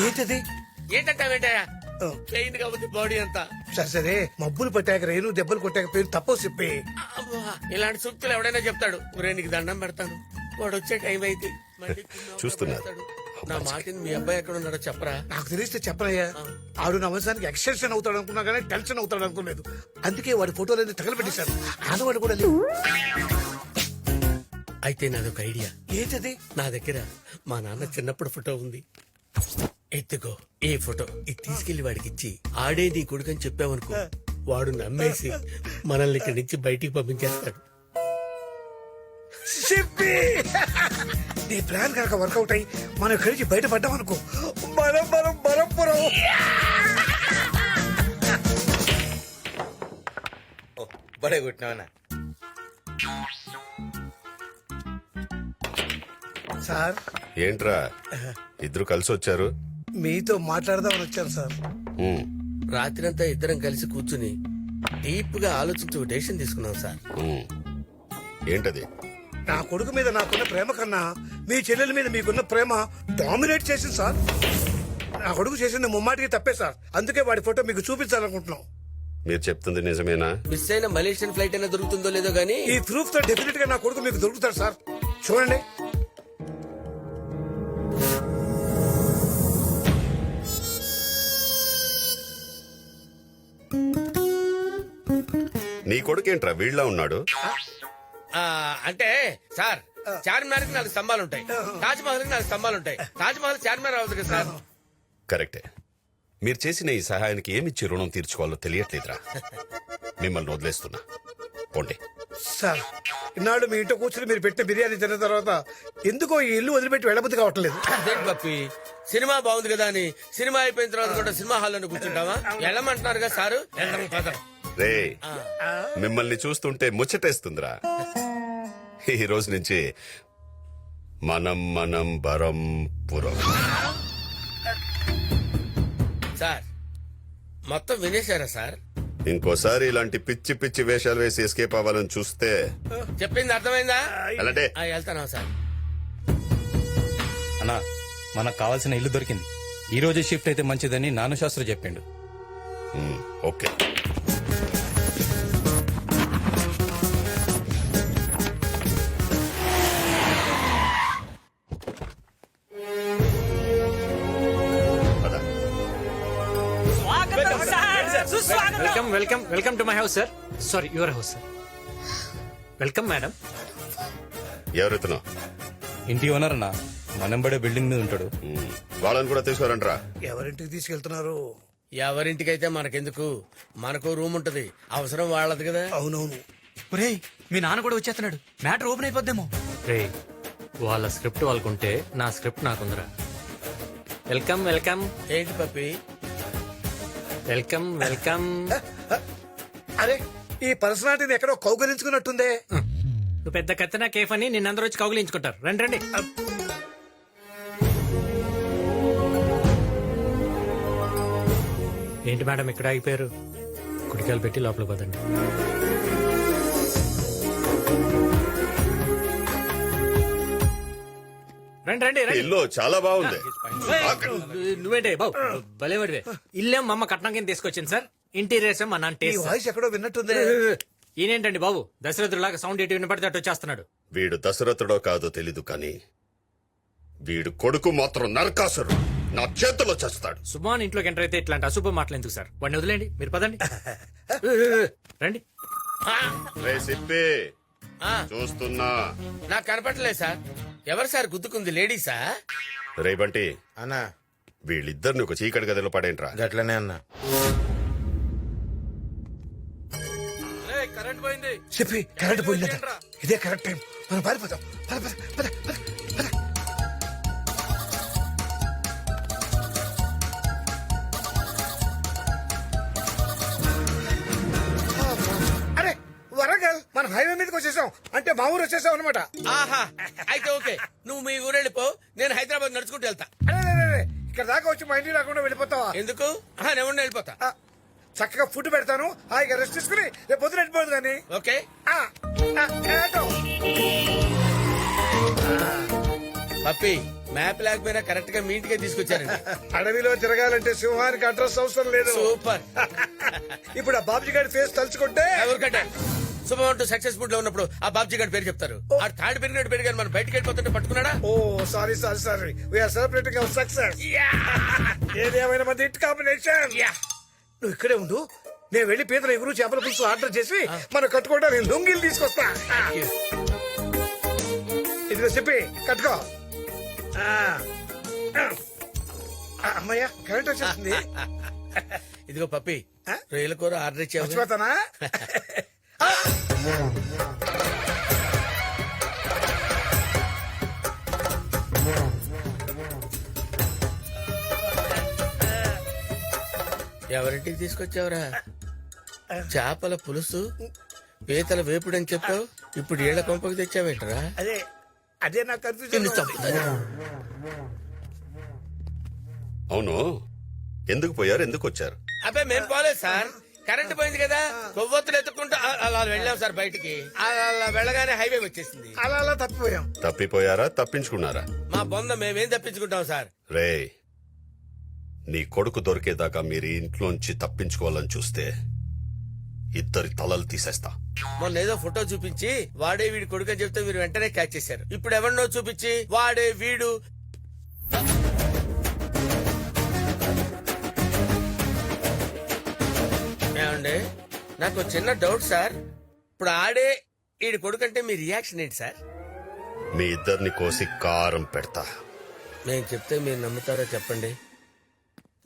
ఏంటది? ఏంటంటావేంటయ్యా? పెయిన్ కాబట్టి బాడీ అంతా. సరే సరే, మబ్బులు పట్టాక రేణు దెబ్బలు కొట్టాక పేరు తప్పవు చెప్పి. అబ్బా, ఇలాంటి సూక్తులు ఎవడైనా చెప్తాడు. ఊరే నీకు దండం పెడతాను, వాడు వచ్చే టైం అయితే మళ్ళీ చూస్తున్నారు. నా మాటిని మీ అబ్బాయి ఎక్కడ ఉన్నాడో చెప్పరా? నాకు తెలిస్తే చెప్పనయ్యా. ఆడు నా వంశానికి ఎక్స్టెన్షన్ అవుతాడు అనుకున్నా కానీ టెన్షన్ అవుతాడు అనుకోలేదు. అందుకే వాడి ఫోటోలన్నీ తగలబెట్టేశాను. ఆడవాడు కూడా లేవు. అయితే నాదొక ఐడియా. ఏంటది? నా దగ్గర మా నాన్న చిన్నప్పుడు ఫోటో ఉంది. ఎత్తుకో ఈ ఫోటో, ఇది తీసుకెళ్లి వాడికి ఇచ్చి ఆడే నీ కొడుకని చెప్పావనుకో, వాడు నమ్మేసి మనల్ని ఇక్కడి నుంచి బయటికి పంపించేస్తాడు. చెప్పి నీ ప్లాన్ కనుక వర్కౌట్ అయ్యి మనం ఇక్కడి నుంచి బయటపడ్డాం అనుకో, మనం మనం బలంపురం. బడే కొట్టినావనా? సార్, ఏంట్రా ఇద్దరు కలిసి వచ్చారు? మీతో మాట్లాడదామని వచ్చాను సార్. ఉమ్, రాత్రంతా ఇద్దరం కలిసి కూర్చుని డీప్ గా ఆలోచించి ఒక డెసిషన్ తీసుకున్నాం సార్. ఉమ్. ఏంటది? నా కొడుకు మీద నాకున్న ప్రేమ కన్నా మీ చెల్లెల మీద మీకున్న ప్రేమ డామినేట్ చేసింది సార్. నా కొడుకు చేసింది ముమ్మాటికి తప్పే సార్. అందుకే వాడి ఫోటో మీకు చూపించాలనుకుంటున్నాం. మీరు చెప్తుంది నిజమేనా? మిస్ అయిన మలేషియన్ ఫ్లైట్ అయినా దొరుకుతుందో లేదో గానీ ఈ ప్రూఫ్ తో డెఫినెట్ గా నా కొడుకు మీకు దొరుకుతాడు సార్. చూడండి. నీ కొడుకేంట్రా వీళ్ళ ఉన్నాడు? అంటే సార్, చార్మినార్ కి 4 స్తంభాలు ఉంటాయి, తాజ్ మహల్ కి 4 స్తంభాలు ఉంటాయి. తాజ్ మహల్ చార్మినార్ అవుతుంది కదా సార్. కరెక్టే. మీరు చేసిన ఈ సహాయానికి ఏమిచ్చి రుణం తీర్చుకోవాలో తెలియట్లేదురా. మిమ్మల్ని వదిలేస్తున్నా, పోండి. సార్, ఇన్నాళ్ళు మీ ఇంట్లో కూర్చుని మీరు పెట్టిన బిర్యానీ తిన్న తర్వాత ఎందుకో ఈ ఇల్లు వదిలిపెట్టి వెళ్ళబుద్ధి కావట్లేదు. అదేంటి పప్పి, సినిమా బాగుంది కదా అని సినిమా అయిపోయిన తర్వాత కూడా సినిమా హాల్లో కూర్చుంటావా? వెళ్ళమంటున్నారు కదా సారు. రే, మిమ్మల్ని చూస్తుంటే ముచ్చటేస్తుందిరా. ఈ రోజు నుంచి మనం మనం బరంపురం. సార్, మొత్తం వినేశారా సార్? ఇంకోసారి ఇలాంటి పిచ్చి పిచ్చి వేషాలు వేసి ఎస్కేప్ అవ్వాలని చూస్తే చెప్పింది అర్థమైందా? అలాంటే వెళ్తానా సార్? అన్నా, మనకు కావాల్సిన ఇల్లు దొరికింది. ఈ రోజే షిఫ్ట్ అయితే మంచిదని నాను శాస్త్రి చెప్పిండు. Okay. Welcome welcome welcome to my house sir. Sorry, your house sir. Welcome madam. ఎవరెత్తునో? ఇంటి ఓనర్ అన్నా, మనంబడే బిల్డింగ్ మీద ఉంటాడు. వాళ్ళని కూడా తీసుకురంట్రా. ఎవరింటికి తీసుకెళ్తున్నారు? ఎవరింటికైతే మనకెందుకు, మనకు రూమ్ ఉంటది, అవసరం వాళ్ళది కదా. అవునవును. ఒరేయ్, మీ నాన్న కూడా వచ్చేస్తున్నాడు, మ్యాటర్ ఓపెన్ అయిపోద్దేమో. రే, వాళ్ళ స్క్రిప్ట్ వాళ్ళకుంటే నా స్క్రిప్ట్ నాకుందరా. Welcome welcome. ఏంటి పప్పి? Welcome welcome. అరే, ఈ పర్సనాలిటీని ఎక్కడో కౌగలించుకున్నట్టుందే. నువ్వు పెద్ద కత్తినా కేఫ్ అని నిన్నందరూ వచ్చి కౌగిలించుకుంటారు. రండి రండి. ఏంటి మేడం ఇక్కడ ఆగిపోయారు? కుడికాయలు పెట్టి లోపల పోదండి. రండి రండి రండి. ఇల్లు చాలా బాగుంది. నువ్వేంటే బాబు భలేవాడివే. ఇల్లేం మా అమ్మ కట్నం కింద తీసుకొచ్చింది సార్. ఇంటీరియర్స్ మా నాన్న ఈ టేస్ట్. వాయిస్ ఎక్కడో విన్నట్టుందే. ఈయనేంటండి బాబు దశరథులాగా సౌండ్ ఎటు వినపడితే అటు వచ్చేస్తున్నాడు. వీడు దశరథుడో కాదో తెలీదు కానీ వీడు కొడుకు మాత్రం నరకాసురు. నా చేతిలో చేస్తాడు. సుమాన్ ఇంట్లోకి ఎంటర్ అయితే ఇట్లాంటి అశుభ మాటలు ఎందుకు సార్? వాడిని వదిలేండి, మీరు పదండి. రండి. రే సిప్పి, ఆ, చూస్తున్నా. నాకు కనపడలేదు సార్. ఎవరు సార్ గుద్దుకుంది? లేడీసా? రే బంటి, అన్నా వీళ్ళిద్దరిని ఒక చీకటి గదిలో పడేంట్రా. గట్లనే అన్నా. కరెంట్ పోయింది. చెప్పి కరెంట్ పోయిందట. ఇదే కరెక్ట్ టైం, మనం పారిపోతాం. పద, పద, పద, పద, పద. అరే, వరంగల్ మనం హైవే మీదకి వచ్చేసాం. అంటే మా ఊరు వచ్చేసాం అనమాట. ఆహా, అయితే ఓకే, నువ్వు మీ ఊరు వెళ్ళిపో, నేను హైదరాబాద్ నడుచుకుంటూ వెళ్తా. అరే, ఇక్కడ దాకా వచ్చి మా ఇంటికి రాకుండా వెళ్ళిపోతావా? ఎందుకు? నేను వెళ్ళిపోతా. చక్కగా ఫుడ్ పెడతాను, హాయిగా రెస్ట్ తీసుకుని రేపు పొద్దున వెళ్ళిపోదు కానీ. ఓకే. పప్పి, మ్యాప్ లేకపోయినా కరెక్ట్ గా మీ ఇంటికే తీసుకొచ్చారండి. అడవిలో తిరగాలంటే సింహానికి అడ్రస్ అవసరం లేదు. సూపర్. ఇప్పుడు ఆ బాబుజీ గారి ఫేస్ తలుచుకుంటే ఎవరికంటే శుభమంటూ సక్సెస్ఫుల్ లో ఉన్నప్పుడు ఆ బాబ్జీ గారి పేరు చెప్తారు. ఆ థర్డ్ పెరిగినట్టు పెరిగారు, మనం బయటకు వెళ్ళిపోతుంటే పట్టుకున్నాడా? Oh sorry sorry sorry we are celebrating our success. ఏదేమైనా మంది హిట్ కాంబినేషన్. నువ్వు ఇక్కడే ఉండు, నేను వెళ్ళి పీతల ఎగురు చేపల పులుసు ఆర్డర్ చేసి మనం కట్టుకోవడానికి లొంగిలు తీసుకొస్తా. ఇదిగో చెప్పి కట్టుకో. అమ్మయ్యా కరెంట్ వచ్చేస్తుంది. ఇదిగో పప్పి, రొయ్యల కూర ఆర్డర్ ఇచ్చావు. మర్చిపోతానా? ఎవరింటికి తీసుకొచ్చావురా? చేపల పులుసు పీతల వేపుడు అని చెప్పావు, ఇప్పుడు ఏళ్ల కొంపకి తెచ్చావేంటరా? అదే అదే నాకు కన్ఫ్యూజన్. అవును, ఎందుకు పోయారు, ఎందుకు వచ్చారు? అబ్బాయి మేము పోలేదు సార్, కరెంట్ పోయింది కదా, కొవ్వొత్తులు ఎత్తుకుంటూ అలా వెళ్ళాం సార్ బయటికి. అలా వెళ్ళగానే హైవే వచ్చేసింది. అలా అలా తప్పిపోయాం. తప్పిపోయారా, తప్పించుకున్నారా? మా బొంద మేమేం తప్పించుకుంటాం సార్. రే, నీ కొడుకు దొరికేదాకా మీరు ఇంట్లోంచి తప్పించుకోవాలని చూస్తే ఇద్దరి తలలు తీసేస్తా. మొన్న ఏదో ఫోటో చూపించి వాడే వీడి కొడుకు అని చెప్తే మీరు వెంటనే క్యాచ్ చేశారు. ఇప్పుడు ఎవరినో చూపించి వాడే వీడు. ఏమండి, నాకు ఒక చిన్న డౌట్ సార్. ఇప్పుడు ఆడే వీడి కొడుకు అంటే మీ రియాక్షన్ ఏంటి సార్? మీ ఇద్దరిని కోసి కారం పెడతా. నేను చెప్తే మీరు నమ్ముతారో చెప్పండి.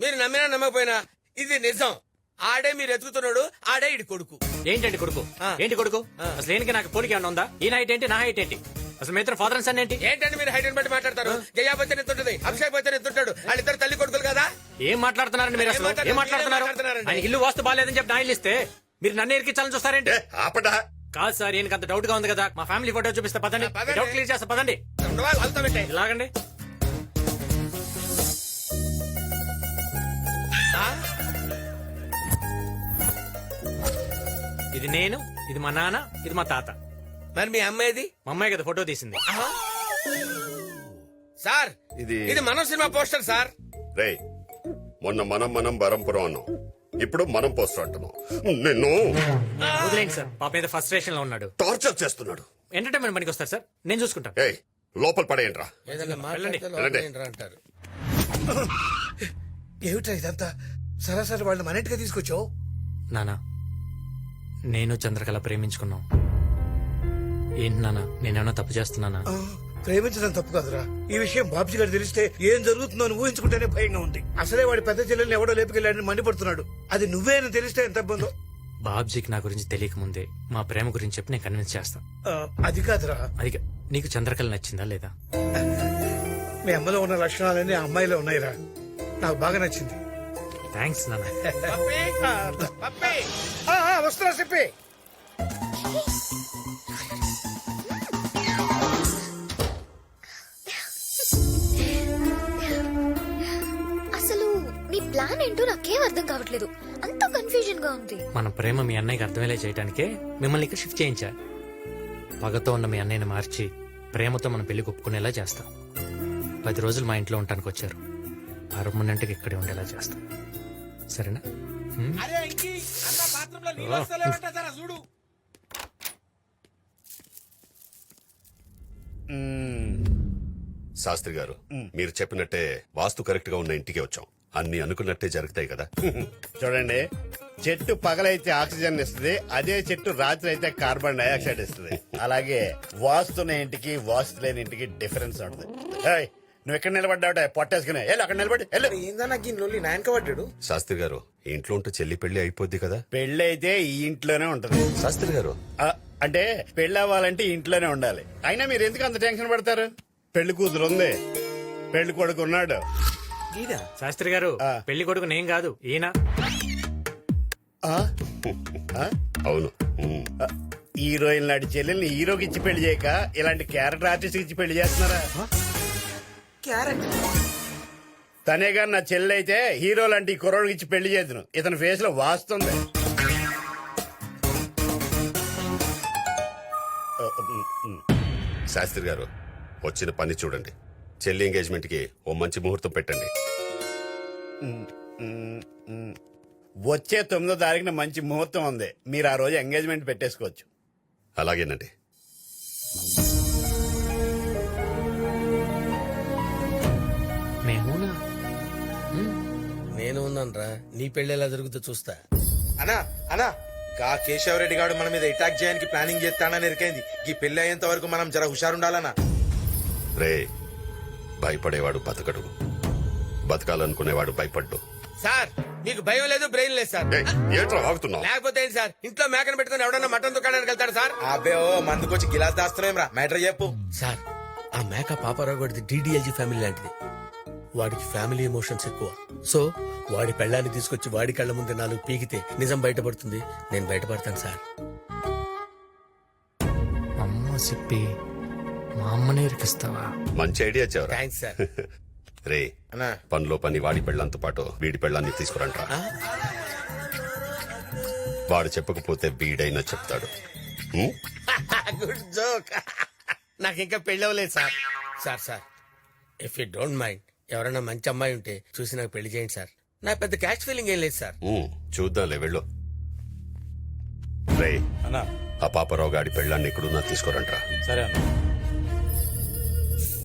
మీరు నమ్మినా నమ్మకపోయినా ఇది నిజం. ఆడే మీరు ఎత్తుకుతున్నాడు, ఆడే ఇడి కొడుకు. ఏంటండి కొడుకు? ఏంటి కొడుకు? అసలు ఏనికి నాకు పోలిక ఏమన్నా ఉందా? ఈ హైట్ ఏంటి, నా హైట్ ఏంటి? అసలు మీ ఇద్దరు ఫాదర్ అండ్ సన్ ఏంటి? ఏంటంటే మీరు హైట్ బట్టి మాట్లాడతారు. జయాపతి ఎత్తుంటది, అభిషేక్ బచ్చన్ ఎత్తుంటాడు, వాళ్ళిద్దరు తల్లి కొడుకులు కదా. ఏం మాట్లాడుతున్నారండి మీరు? అసలు ఏం మాట్లాడుతున్నారు? ఆయన ఇల్లు వాస్తు బాగాలేదని చెప్పి నా ఇల్లు ఇస్తే మీరు నన్ను ఎరికించాలని చూస్తారేంటి? ఏ, ఆపడా. కాదు సార్, ఈయనకి అంత డౌట్ గా ఉంది కదా, మా ఫ్యామిలీ ఫోటో చూపిస్తే పదండి, పదండి. డౌట్ క్లియర్ చేస్తా పదండి. వాళ్ళతో పెట్టాయి. ఇలాగండి. ఇది నేను, ఇది మా నాన్న, ఇది మా తాత. మరి మీ అమ్మాయిది? మా అమ్మాయి కదా ఫోటో తీసింది. సార్ ఇది మనం సినిమా పోస్టర్ సార్. రే, మొన్న మనం బరంపురం అన్నాం, ఇప్పుడు మనం పోస్టర్ అంటున్నాం. నిన్ను వదిలేండి సార్, పాప మీద ఫస్ట్ స్టేషన్ లో ఉన్నాడు. టార్చర్ చేస్తున్నాడు. ఎంటర్టైన్మెంట్ పనికి వస్తారు సార్, నేను చూసుకుంటాను. ఏయ్, లోపల పడేయండిరా. ఏదన్నా మాట్లాడితే వెళ్ళండి. లోపల ఏంట్రా అంటారు. ఏమిటా ఇదంతా? సరాసరి వాళ్ళని మన ఇంటికి తీసుకొచ్చావు. నానా, నేను చంద్రకళ ప్రేమించుకున్నాం. ఏంటి నానా, నేనేమన్నా తప్పు చేస్తున్నానా? ప్రేమించడం తప్పు కాదురా. ఈ విషయం బాబ్జీ గారు తెలిస్తే ఏం జరుగుతుందో అని ఊహించుకుంటేనే భయంగా ఉంది. అసలే వాడి పెద్ద చెల్లెల్ని ఎవడో లేపుకెళ్ళాడని మండిపడుతున్నాడు. అది నువ్వే అని తెలిస్తే ఎంత ఇబ్బందో. బాబ్జీకి నా గురించి తెలియక ముందే మా ప్రేమ గురించి చెప్పి నేను కన్విన్స్ చేస్తా. అది కాదురా, అది నీకు చంద్రకళ నచ్చిందా లేదా? మీ అమ్మలో ఉన్న లక్షణాలన్నీ ఆ అమ్మాయిలో ఉన్నాయిరా. నాకు బాగా నచ్చింది. థ్యాంక్స్ నాన్న. వస్తున్నా చెప్పి. అసలు నీ ప్లాన్ ఏంటో నాకేం అర్థం కావట్లేదు. అంత కన్ఫ్యూజన్ గా ఉంది. మన ప్రేమ మీ అన్నయ్యకి అర్థమయ్యేలా చేయడానికే మిమ్మల్ని ఇక్కడ షిఫ్ట్ చేయించా. పగతో ఉన్న మీ అన్నయ్యని మార్చి ప్రేమతో మన పెళ్లి ఒప్పుకునేలా చేస్తాం. 10 రోజులు మా ఇంట్లో ఉండటానికి వచ్చారు, పర్మనెంట్గా ఇక్కడే ఉండేలా చేస్తాం. సరేనా? చూడు. శాస్త్రి గారు, మీరు చెప్పినట్టే వాస్తు కరెక్ట్ గా ఉన్న ఇంటికి వచ్చాం. అన్ని అనుకున్నట్టే జరుగుతాయి కదా. చూడండి, చెట్టు పగలైతే ఆక్సిజన్ ఇస్తుంది, అదే చెట్టు రాత్రి అయితే కార్బన్ డైఆక్సైడ్ ఇస్తుంది. అలాగే వాస్తున్న ఇంటికి వాస్తు లేని ఇంటికి డిఫరెన్స్ ఉంటుంది. ఏయ్, నువ్వు ఎక్కడ నిలబడ్డావుట పొట్టేసుకునే అక్కడ నిలబడి వెళ్ళు. ఏందన్నా ఈ నొల్లి నాయనక పడ్డాడు. శాస్త్రి గారు, ఇంట్లో ఉంటే చెల్లి పెళ్లి అయిపోద్ది కదా. పెళ్లి అయితే ఈ ఇంట్లోనే ఉంటది. శాస్త్రి గారు, అంటే పెళ్లి అవ్వాలంటే ఇంట్లోనే ఉండాలి. అయినా మీరు ఎందుకు అంత టెన్షన్ పడతారు? పెళ్లి కూతురు ఉంది, పెళ్లి కొడుకు ఉన్నాడు. శాస్త్రి గారు, పెళ్లి కొడుకు నేను కాదు, ఈయన. అవును. హీరోయిన్ లాంటి చెల్లెల్ని హీరోకి ఇచ్చి పెళ్లి చేయక ఇలాంటి క్యారెక్టర్ ఆర్టిస్ట్ ఇచ్చి పెళ్లి చేస్తున్నారా? తనే గారు నా చెల్లె అయితే హీరో లాంటి కుర్రోడికి ఇచ్చి పెళ్లి చేద్దును. ఇతని ఫేస్ లో వాస్తుంది. శాస్త్రి గారు, వచ్చిన పని చూడండి. చెల్లి ఎంగేజ్మెంట్ కి ఓ మంచి ముహూర్తం పెట్టండి. వచ్చే 9వ తారీఖున మంచి ముహూర్తం ఉంది. మీరు ఆ రోజు ఎంగేజ్మెంట్ పెట్టేసుకోవచ్చు. అలాగేనండి. మేమునా నేను ఉన్నాను రా, నీ పెళ్ళి ఎలా జరుగుతుందో చూస్తా. అనా అనా గా కేశవరెడ్డి గారు మన మీద అటాక్ చేయడానికి ప్లానింగ్ చేస్తానని ఎరికైంది. ఈ పెళ్లి అయ్యేంత వరకు మనం జర హుషారుండాలనా. రే, భయపడేవాడు బతకడు, బతకాలనుకునేవాడు భయపడ్డు. సార్ మీకు భయం లేదు, బ్రెయిన్ లేదు సార్. ఏయ్, ఏంట్రా వాగుతున్నావు? లేకపోతే ఏంటి సార్, ఇంట్లో మేకను పెట్టుకుని ఎవడన్నా మటన్ దుకాణానికి వెళ్తాడు సార్? అబ్బే ఓ మందుకొచ్చి గిలాస్ దాస్తున్నాం రా. మ్యాటర్ చెప్పు సార్, ఆ మేక పాపారావు గడిది DDLG ఫ్యామిలీ లాంటిది. వాడికి ఫ్యామిలీ ఎమోషన్స్ ఎక్కువ. సో వాడి పెళ్ళాన్ని తీసుకొచ్చి వాడి కళ్ళ ముందు 4 పీకితే నిజం బయటపడుతుంది. నేను బయటపడతాను సార్. అమ్మ సిప్పి మా అమ్మనే ఇరికిస్తావా? మంచి ఐడియా చెవరా. Thanks sir. రే, అన్నా పనిలో పని వాడి పెళ్ళంతో పాటు వీడి పెళ్ళాన్ని తీసుకురంట్రా. వాడు చెప్పకపోతే వీడైనా చెప్తాడు. ఉం? Good joke. నాకు ఇంకా పెళ్ళవలేదు sir. Sir sir, if you don't mind, ఎవరైనా మంచి అమ్మాయి ఉంటే చూసి నాకు పెళ్లి చేయండి సార్. నాకు పెద్ద క్యాష్ ఫీలింగ్ ఏం లేదు సార్. ఉం, చూద్దాంలే, వెళ్ళు. రే, అన్నా ఆ పాపరావు గాడి పెళ్ళాన్ని ఎక్కడున్నా తీసుకురంట్రా. సరే అన్న.